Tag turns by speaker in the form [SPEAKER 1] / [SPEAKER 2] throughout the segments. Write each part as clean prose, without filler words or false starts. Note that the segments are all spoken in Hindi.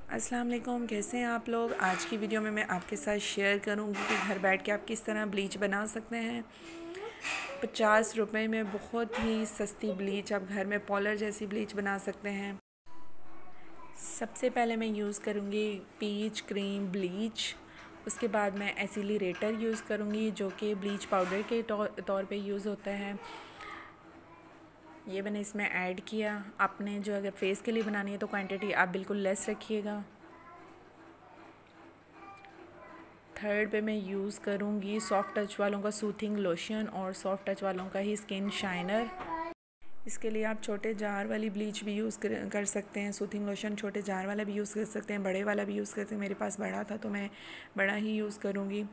[SPEAKER 1] अस्सलाम वालेकुम, कैसे हैं आप लोग। आज की वीडियो में मैं आपके साथ शेयर करूंगी कि घर बैठ के आप किस तरह ब्लीच बना सकते हैं। 50 रुपए में बहुत ही सस्ती ब्लीच आप घर में पॉलर जैसी ब्लीच बना सकते हैं। सबसे पहले मैं यूज़ करूंगी पीच क्रीम ब्लीच। उसके बाद मैं एसिलरेटर यूज़ करूंगी जो कि ब्लीच पाउडर के तौर पे यूज़ होता है। ये मैंने इसमें ऐड किया। आपने जो अगर फेस के लिए बनानी है तो क्वांटिटी आप बिल्कुल लेस रखिएगा। थर्ड पे मैं यूज़ करूँगी सॉफ्ट टच वालों का सूथिंग लोशन और सॉफ्ट टच वालों का ही स्किन शाइनर। इसके लिए आप छोटे जार वाली ब्लीच भी यूज़ कर सकते हैं। सूथिंग लोशन छोटे जार वाला भी यूज़ कर सकते हैं, बड़े वाला भी यूज़ कर सकते हैं। मेरे पास बड़ा था तो मैं बड़ा ही यूज़ करूँगी।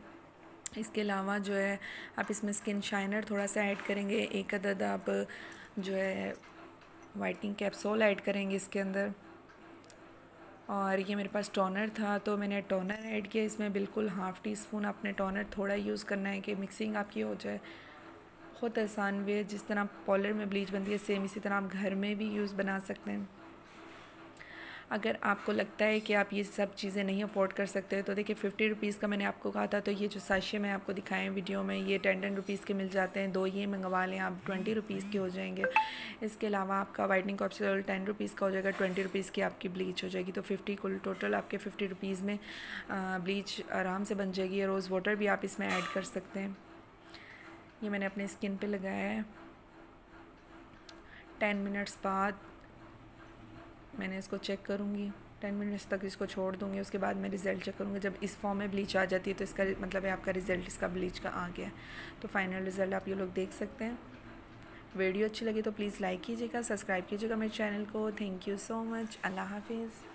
[SPEAKER 1] इसके अलावा जो है आप इसमें स्किन शाइनर थोड़ा सा ऐड करेंगे। एक अदद आप जो है वाइटनिंग कैप्सूल ऐड करेंगे इसके अंदर। और ये मेरे पास टोनर था तो मैंने टोनर ऐड किया इसमें। बिल्कुल हाफ़ टी स्पून आपने टोनर थोड़ा यूज़ करना है कि मिक्सिंग आपकी हो जाए। बहुत आसान वे है, जिस तरह पॉलर में ब्लीच बनती है सेम इसी तरह आप घर में भी यूज़ बना सकते हैं। अगर आपको लगता है कि आप ये सब चीज़ें नहीं अफोर्ड कर सकते तो देखिए 50 रुपीज़ का मैंने आपको कहा था, तो ये जो साशे मैं आपको दिखाएं वीडियो में ये 10 रुपीज़ के मिल जाते हैं। 2 ये मंगवा लें आप 20 रुपीज़ के हो जाएंगे। इसके अलावा आपका वाइटनिंग कैप्सूल 10 रुपीज़ का हो जाएगा, 20 रुपीज़ की आपकी ब्लीच हो जाएगी। तो 50 कुल टोटल आपके 50 रुपीज़ में ब्लीच आराम से बन जाएगी। रोज़ वाटर भी आप इसमें ऐड कर सकते हैं। ये मैंने अपने स्किन पे लगाया है। 10 मिनट्स बाद मैंने इसको चेक करूँगी। 10 मिनट्स तक इसको छोड़ दूँगी। उसके बाद मैं रिज़ल्ट चेक करूँगी। जब इस फॉर्म में ब्लीच आ जाती है तो इसका मतलब है आपका रिज़ल्ट इसका ब्लीच का आ गया। तो फाइनल रिज़ल्ट आप ये लोग देख सकते हैं। वीडियो अच्छी लगी तो प्लीज़ लाइक कीजिएगा, सब्सक्राइब कीजिएगा मेरे चैनल को। Thank you so much. अल्लाह हाफिज़।